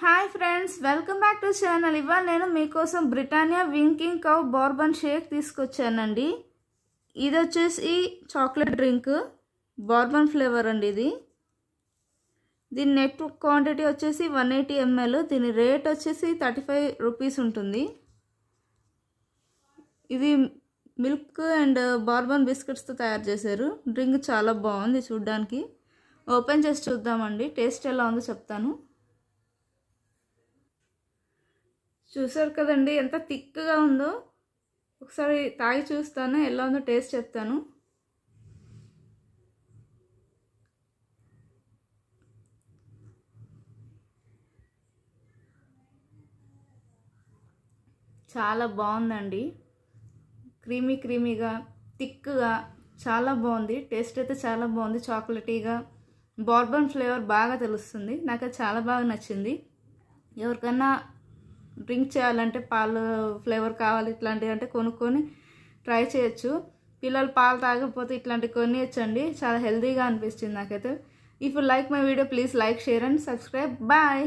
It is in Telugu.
Hi friends, welcome back to channel. ఇవాళ నేను మీకోసం Britannia winking cow bourbon shake తీసుకొచ్చానండి. ఇది వచ్చేసి చాక్లెట్ డ్రింక్ బోర్బన్ ఫ్లేవర్ అండి. దీని నెట్ క్వాంటిటీ వచ్చేసి 180 ml. దీని రేట్ వచ్చేసి 35 రూపీస్ ఉంటుంది. ఇది మిల్క్ అండ్ బోర్బన్ బిస్కెట్స్తో తయారు చేశారు. డ్రింక్ చాలా బాగుంది చూడ్డానికి. ఓపెన్ చేసి చూద్దామండి, టేస్ట్ ఎలా ఉందో చెప్తాను. చూసారు కదండి ఎంత థిక్గా ఉందో. ఒకసారి తాగి చూస్తాను, ఎలా ఉందో టేస్ట్ చెప్తాను. చాలా బాగుందండి, క్రీమీగా థిక్గా చాలా బాగుంది. టేస్ట్ అయితే చాలా బాగుంది, చాక్లెటీగా బోర్బన్ ఫ్లేవర్ బాగా తెలుస్తుంది. నాకు అది చాలా బాగా నచ్చింది. ఎవరికన్నా డ్రింక్ చేయాలంటే పాలు ఫ్లేవర్ కావాలి ఇట్లాంటివి అంటే కొనుక్కొని ట్రై చేయొచ్చు. పిల్లలు పాలు తాగకపోతే ఇట్లాంటివి కొనియచ్చండి. చాలా హెల్తీగా అనిపిస్తుంది నాకైతే. If you like my video please like, share and subscribe. Bye.